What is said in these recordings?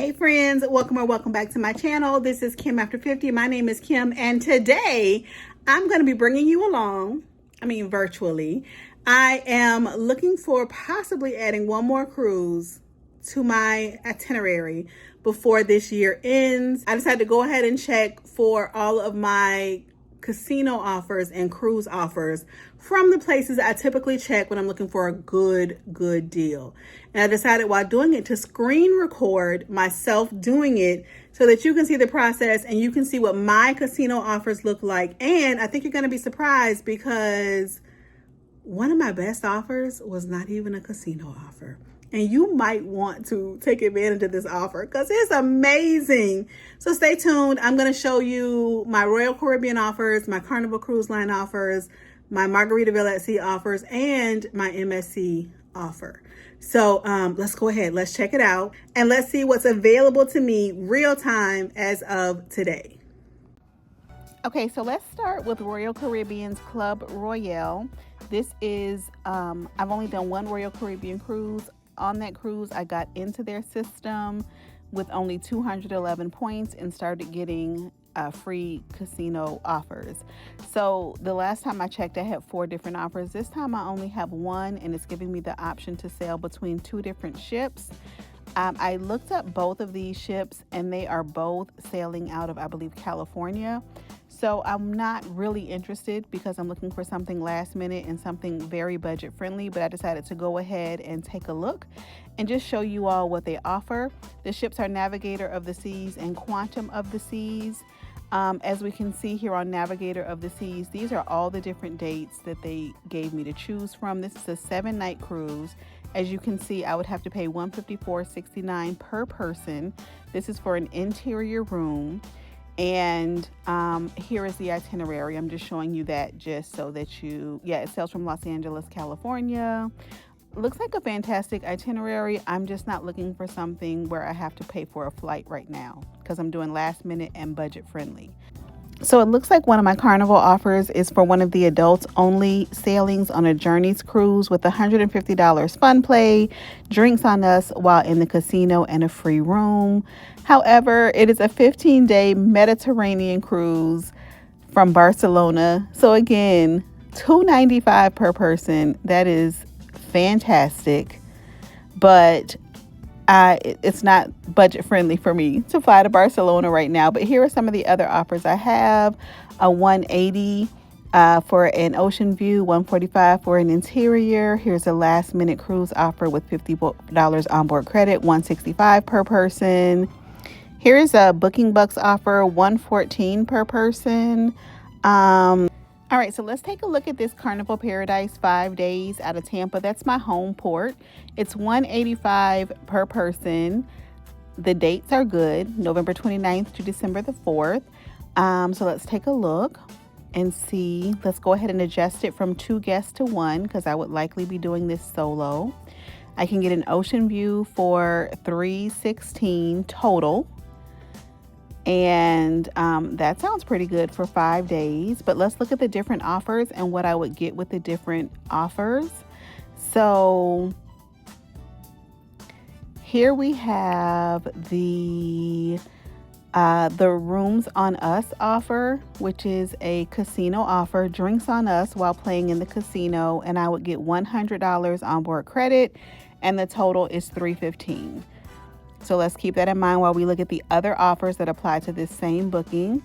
Hey friends, welcome or welcome back to my channel. This is Kim After 50. My name is Kim, and today I'm going to be bringing you along, virtually. I am looking for possibly adding one more cruise to my itinerary before this year ends. I decided to go ahead and check for all of my casino offers and cruise offers from the places I typically check when I'm looking for a good deal. And I decided while doing it to screen record myself doing it so that you can see the process and you can see what my casino offers look like. And I think you're going to be surprised because one of my best offers was not even a casino offer. And you might want to take advantage of this offer because it's amazing. So stay tuned. I'm going to show you my Royal Caribbean offers, my Carnival Cruise Line offers, my Margaritaville at Sea offers, and my MSC offer. So let's go ahead. Let's check it out. And let's see what's available to me real time as of today. Okay, so let's start with Royal Caribbean's Club Royale. This is, I've only done one Royal Caribbean cruise. On that cruise, I got into their system with only 211 points and started getting free casino offers. So the last time I checked, I had 4 different offers. This time I only have one, and it's giving me the option to sail between 2 different ships. I looked up both of these ships, and they are both sailing out of, I believe, California. So I'm not really interested because I'm looking for something last minute and something very budget friendly, but I decided to go ahead and take a look and just show you all what they offer. The ships are Navigator of the Seas and Quantum of the Seas. As we can see here on Navigator of the Seas, these are all the different dates that they gave me to choose from. This is a 7-night cruise. As you can see, I would have to pay $154.69 per person. This is for an interior room. And here is the itinerary. I'm just showing you that just so that it sails from Los Angeles, California. Looks like a fantastic itinerary. I'm just not looking for something where I have to pay for a flight right now because I'm doing last minute and budget friendly. So it looks like one of my Carnival offers is for one of the adults only sailings on a Journeys cruise with $150 fun play, drinks on us while in the casino, and a free room. However, it is a 15-day Mediterranean cruise from Barcelona. So again, $295 per person. That is fantastic, but it's not budget friendly for me to fly to Barcelona right now. But here are some of the other offers I have. A $180 for an ocean view, $145 for an interior. Here's a last minute cruise offer with $50 onboard credit, $165 per person. Here's a Booking Bucks offer, $114 per person. All right, so let's take a look at this Carnival Paradise 5 days out of Tampa. That's my home port. It's $185 per person. The dates are good, November 29th to December the 4th. So let's take a look and see. Let's go ahead and adjust it from 2 guests to 1 because I would likely be doing this solo. I can get an ocean view for $316 total. And that sounds pretty good for 5 days. But let's look at the different offers and what I would get with the different offers. So here we have the Rooms on Us offer, which is a casino offer, drinks on us while playing in the casino, and I would get $100 onboard credit, and the total is $315. So let's keep that in mind while we look at the other offers that apply to this same booking.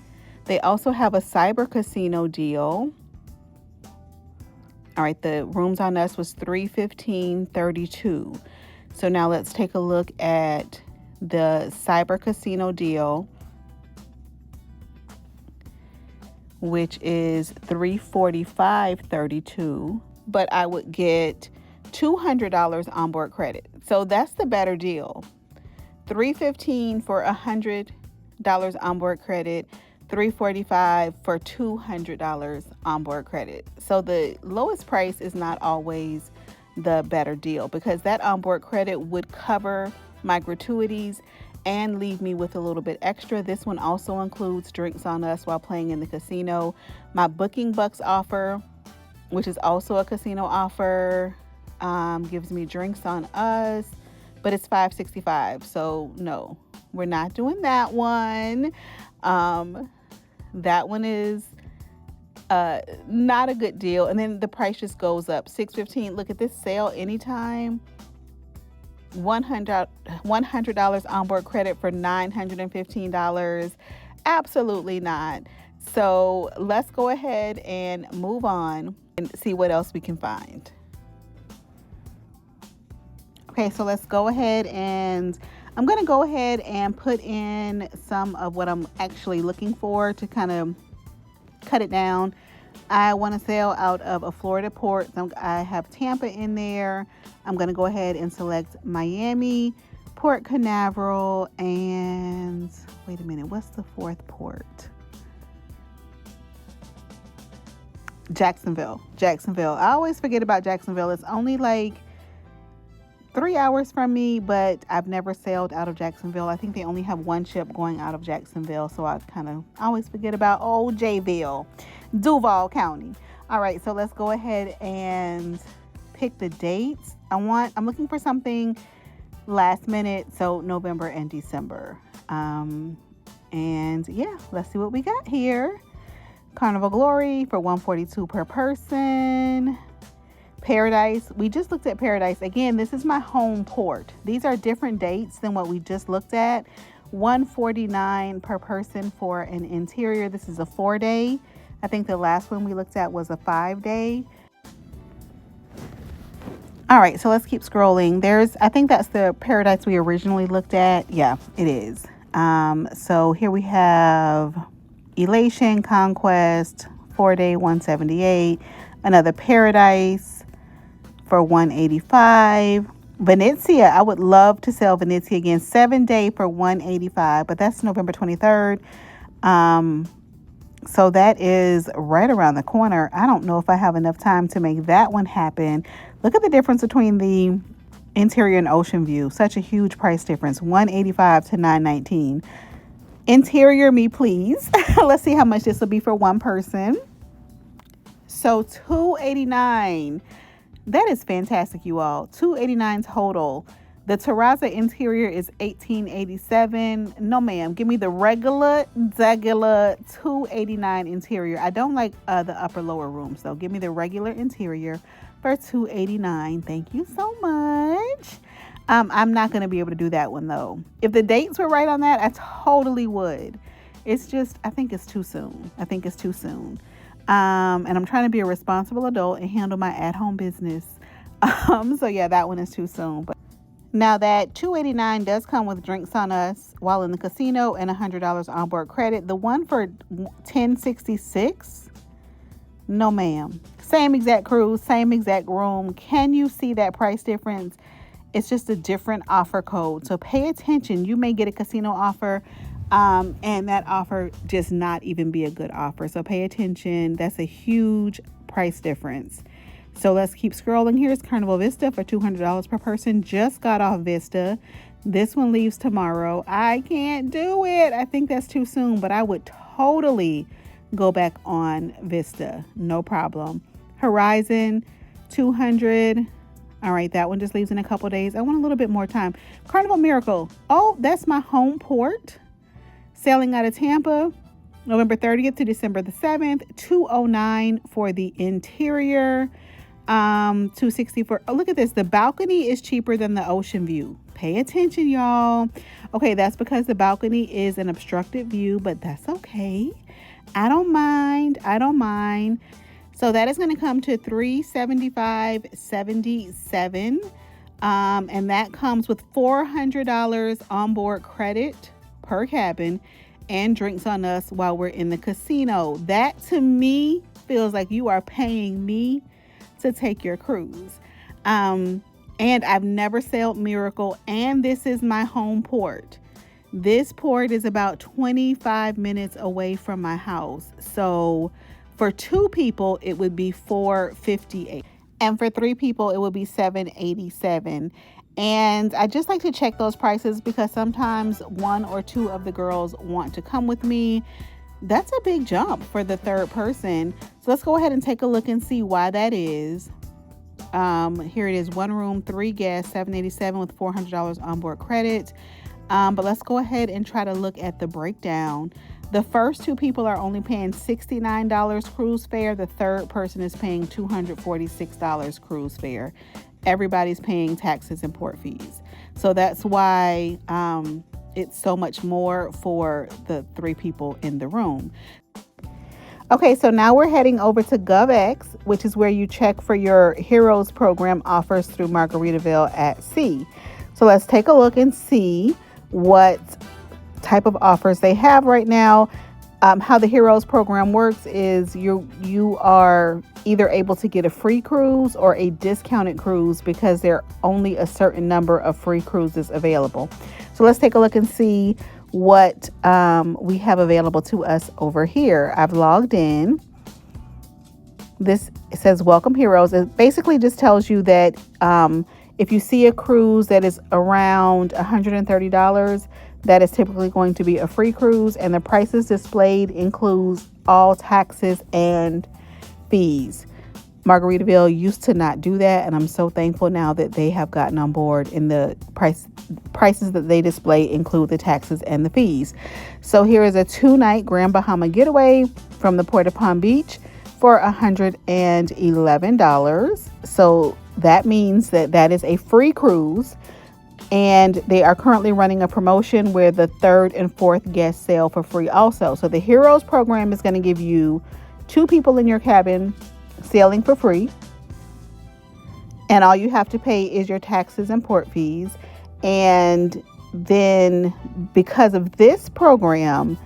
They also have a cyber casino deal. All right, the Rooms on Us was $315.32. So now let's take a look at the cyber casino deal, which is $345.32, but I would get $200 onboard credit. So that's the better deal. $315 for $100 onboard credit, $345 for $200 onboard credit. So the lowest price is not always the better deal because that onboard credit would cover my gratuities and leave me with a little bit extra. This one also includes drinks on us while playing in the casino. My Booking Bucks offer, which is also a casino offer, gives me drinks on us, but it's $565. So no, We're not doing that one. That one is not a good deal. And then the price just goes up. $6.15. Look at this sale anytime. $100 onboard credit for $915. Absolutely not. So let's go ahead and move on and see what else we can find. Okay, so let's go ahead and I'm going to go ahead and put in some of what I'm actually looking for to kind of cut it down. I want to sail out of a Florida port. I have Tampa in there. I'm going to go ahead and select Miami, Port Canaveral, and wait a minute, what's the fourth port? Jacksonville. I always forget about Jacksonville. It's only like 3 hours from me, but I've never sailed out of Jacksonville. I think they only have one ship going out of Jacksonville, so I kind of always forget about old Jayville, Duval County. All right, so let's go ahead and pick the dates. I'm looking for something last minute, so November and December. And yeah, let's see what we got here. Carnival Glory for $142 per person. Paradise, we just looked at Paradise. Again, this is my home port. These are different dates than what we just looked at. $149 per person for an interior. This is a 4-day. I think the last one we looked at was a 5-day. All right, so let's keep scrolling. I think that's the Paradise we originally looked at. Yeah, it is. So here we have Elation, Conquest, 4-day, $178. Another Paradise for $185. Venezia, I would love to sell Venezia again. 7-day for $185, but that's November 23rd. So that is right around the corner. I don't know if I have enough time to make that one happen. Look at the difference between the interior and ocean view. Such a huge price difference. $185 to $919. Interior, me please. Let's see how much this will be for one person. So $289. That is fantastic, you all. $289 total. The Terraza interior is $1887. No, ma'am. Give me the regular $289 interior. I don't like the upper lower rooms, so give me the regular interior for $289. Thank you so much. I'm not going to be able to do that one, though. If the dates were right on that, I totally would. It's just, I think it's too soon. And I'm trying to be a responsible adult and handle my at-home business. So yeah, that one is too soon. But now that $289 does come with drinks on us while in the casino and $100 onboard credit. The one for $1066, no ma'am. Same exact cruise, same exact room. Can you see that price difference? It's just a different offer code. So pay attention. You may get a casino offer. And that offer just not even be a good offer. So pay attention. That's a huge price difference. So let's keep scrolling. Here's Carnival Vista for $200 per person. Just got off Vista. This one leaves tomorrow. I can't do it. I think that's too soon, but I would totally go back on Vista. No problem. Horizon, $200. All right, that one just leaves in a couple days. I want a little bit more time. Carnival Miracle. Oh, that's my home port. Sailing out of Tampa, November 30th to December the 7th, $209 for the interior, $260 for, oh, look at this. The balcony is cheaper than the ocean view. Pay attention, y'all. Okay, that's because the balcony is an obstructed view, but that's okay. I don't mind. So that is going to come to $375.77. And that comes with $400 onboard credit per cabin and drinks on us while we're in the casino. That to me feels like you are paying me to take your cruise. And I've never sailed Miracle, and this is my home port. This port is about 25 minutes away from my house. So for 2 people, it would be $458. And for 3 people, it would be $787. And I just like to check those prices because sometimes 1 or 2 of the girls want to come with me. That's a big jump for the third person. So let's go ahead and take a look and see why that is. Here it is, 1 room, 3 guests, $787 with $400 onboard credit. But let's go ahead and try to look at the breakdown. The first two people are only paying $69 cruise fare. The third person is paying $246 cruise fare. Everybody's paying taxes and port fees. So that's why it's so much more for the 3 people in the room. Okay, so now we're heading over to GovX, which is where you check for your Heroes program offers through Margaritaville at sea. So let's take a look and see what type of offers they have right now. How the Heroes program works is you are either able to get a free cruise or a discounted cruise because there are only a certain number of free cruises available. So let's take a look and see what we have available to us over here. I've logged in. This says Welcome Heroes. It basically just tells you that if you see a cruise that is around $130, that is typically going to be a free cruise, and the prices displayed includes all taxes and fees. Margaritaville used to not do that, and I'm so thankful now that they have gotten on board, and the prices that they display include the taxes and the fees. So here is a 2-night Grand Bahama getaway from the Port of Palm Beach for $111. So that means that is a free cruise. And they are currently running a promotion where the 3rd and 4th guests sail for free also. So the Heroes program is going to give you 2 people in your cabin sailing for free. And all you have to pay is your taxes and port fees. And then because of this program,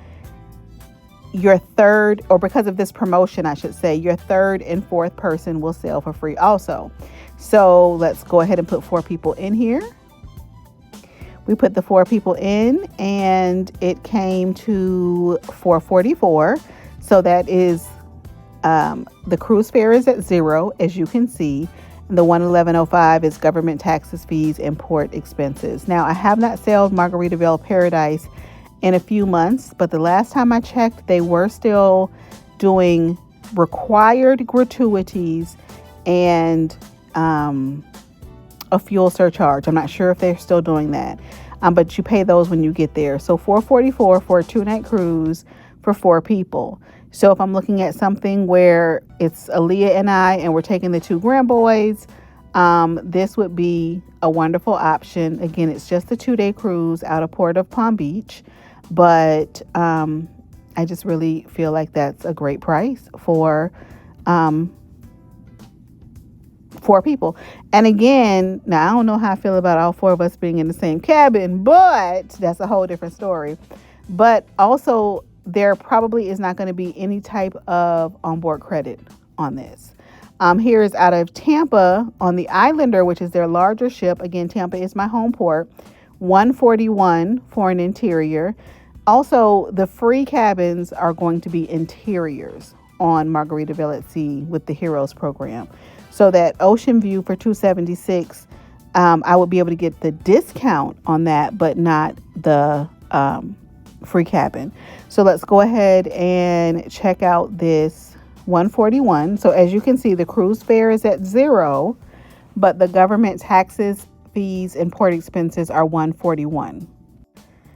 your third, or because of this promotion, I should say, your 3rd and 4th person will sail for free also. So let's go ahead and put 4 people in here. We put the 4 people in and it came to $444. So that is the cruise fare is at 0, as you can see. The $111.05 is government taxes, fees, and port expenses. Now, I have not sailed Margaritaville Paradise in a few months, but the last time I checked, they were still doing required gratuities and a fuel surcharge. I'm not sure if they're still doing that, but you pay those when you get there. So $444 for a 2-night cruise for 4 people. So if I'm looking at something where it's Aaliyah and I, and we're taking the 2 grand boys, this would be a wonderful option. Again, it's just a 2-day cruise out of Port of Palm Beach, but I just really feel like that's a great price for 4 people. And again, now I don't know how I feel about all 4 of us being in the same cabin, but that's a whole different story. But also, there probably is not going to be any type of onboard credit on this. Here is out of Tampa on the Islander, which is their larger ship. Again, Tampa is my home port. $141 for an interior. Also, the free cabins are going to be interiors on Margaritaville at Sea with the Heroes program. So that ocean view for $276, I would be able to get the discount on that, but not the free cabin. So let's go ahead and check out this $141. So as you can see, the cruise fare is at 0, but the government taxes, fees, and port expenses are $141.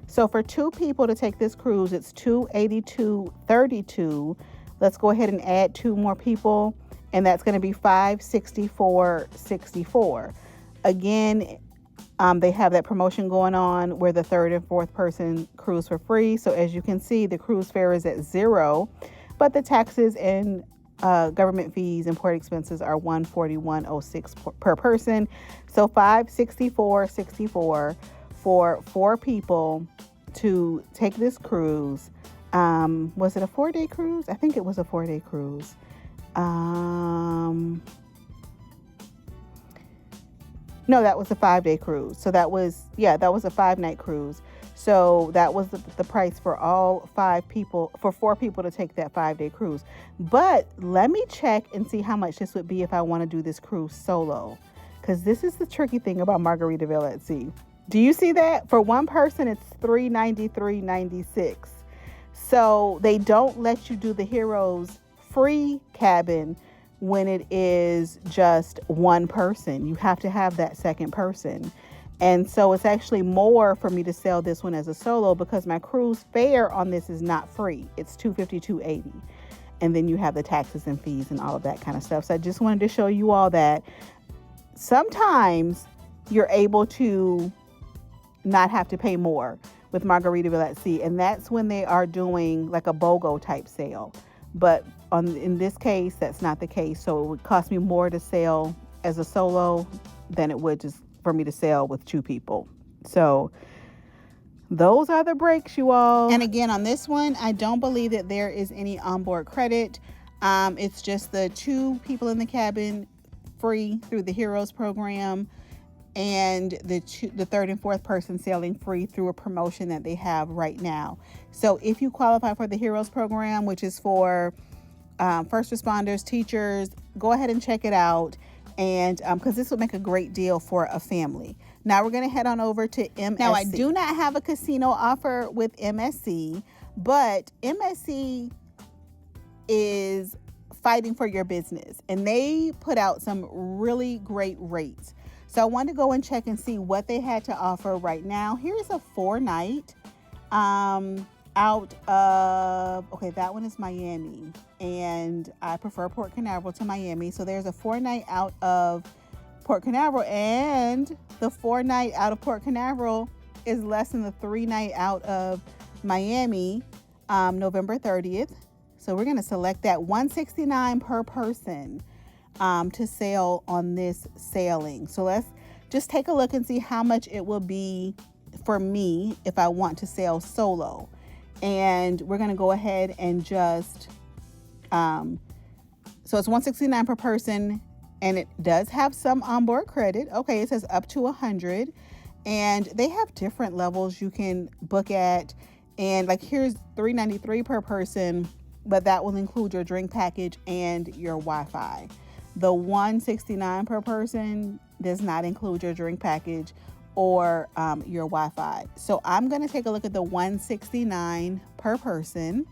So for 2 people to take this cruise, it's $282.32. Let's go ahead and add 2 more people, and that's going to be $564.64. Again, they have that promotion going on where the 3rd and 4th person cruise for free. So as you can see, the cruise fare is at 0, but the taxes and government fees and port expenses are $141.06 per person. So $564.64 for 4 people to take this cruise. Was it a 4-day cruise? I think it was a 4-day cruise. No, that was a 5-day cruise. So that was a 5-night cruise. So that was the price for all 5 people, for 4 people to take that 5-day cruise. But let me check and see how much this would be if I want to do this cruise solo. Because this is the tricky thing about Margaritaville at Sea. Do you see that? For 1 person, it's $393.96. So they don't let you do the Heroes free cabin when it is just 1 person. You have to have that second person. And so it's actually more for me to sell this one as a solo because my cruise fare on this is not free. It's $250, $280. And then you have the taxes and fees and all of that kind of stuff. So I just wanted to show you all that sometimes you're able to not have to pay more with Margaritaville at Sea. And that's when they are doing like a BOGO type sale. But in this case, that's not the case. So it would cost me more to sell as a solo than it would just for me to sell with 2 people. So those are the breaks, you all. And again, on this one, I don't believe that there is any onboard credit. It's just the 2 people in the cabin free through the Heroes program, and the 3rd and 4th person sailing free through a promotion that they have right now. So if you qualify for the Heroes program, which is for first responders, teachers, go ahead and check it out. And because this would make a great deal for a family. Now we're going to head on over to MSC. Now I do not have a casino offer with MSC, but MSC is fighting for your business, and they put out some really great rates. So I wanted to go and check and see what they had to offer right now. Here's a 4-night out of, okay, that one is Miami, and I prefer Port Canaveral to Miami. So there's a 4-night out of Port Canaveral, and the 4-night out of Port Canaveral is less than the 3-night out of Miami, November 30th. So we're going to select that. $169 per person to sail on this sailing. So let's just take a look and see how much it will be for me if I want to sail solo. And we're going to go ahead and just so it's $169 per person, and it does have some onboard credit. Okay, it says up to 100, and they have different levels you can book at. And like here's $393 per person, but that will include your drink package and your Wi-Fi. The $169 per person does not include your drink package or your Wi-Fi. So I'm going to take a look at the $169 per person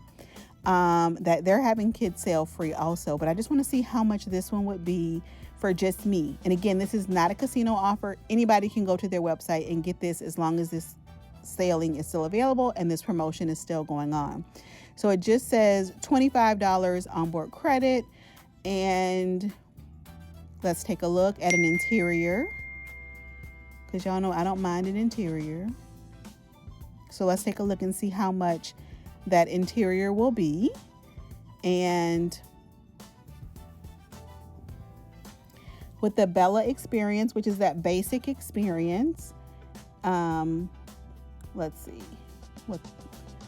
that they're having kids sail free also. But I just want to see how much this one would be for just me. And again, this is not a casino offer. Anybody can go to their website and get this as long as this sailing is still available and this promotion is still going on. So it just says $25 onboard credit. And let's take a look at an interior, because y'all know I don't mind an interior. So let's take a look and see how much that interior will be. And with the Bella experience, which is that basic experience, let's see.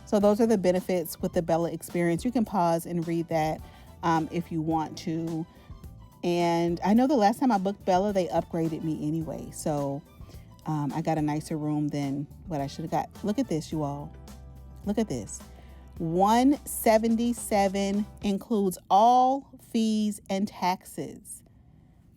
So those are the benefits with the Bella experience. You can pause and read that if you want to. And I know the last time I booked Bella, they upgraded me anyway. So I got a nicer room than what I should have got. Look at this, you all. Look at this. $177 includes all fees and taxes.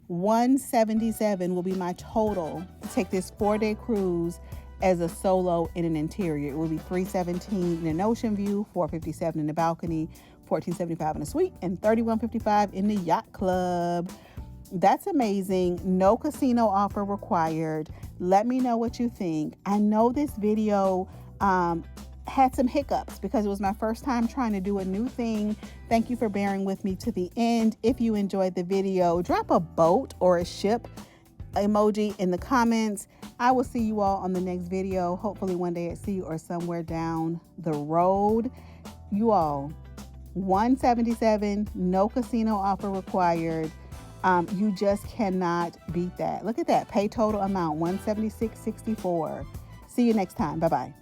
$177 will be my total to take this 4-day cruise as a solo in an interior. It will be $317 in an ocean view, $457 in the balcony, $1475 in a suite, and $3155 in the yacht club. That's amazing. No casino offer required. Let me know what you think. I know this video had some hiccups because it was my first time trying to do a new thing. Thank you for bearing with me to the end. If you enjoyed the video, drop a boat or a ship emoji in the comments. I will see you all on the next video, hopefully one day at sea or somewhere down the road. You all, $177, no casino offer required. You just cannot beat that. Look at that. Pay total amount, $176.64. See you next time. Bye-bye.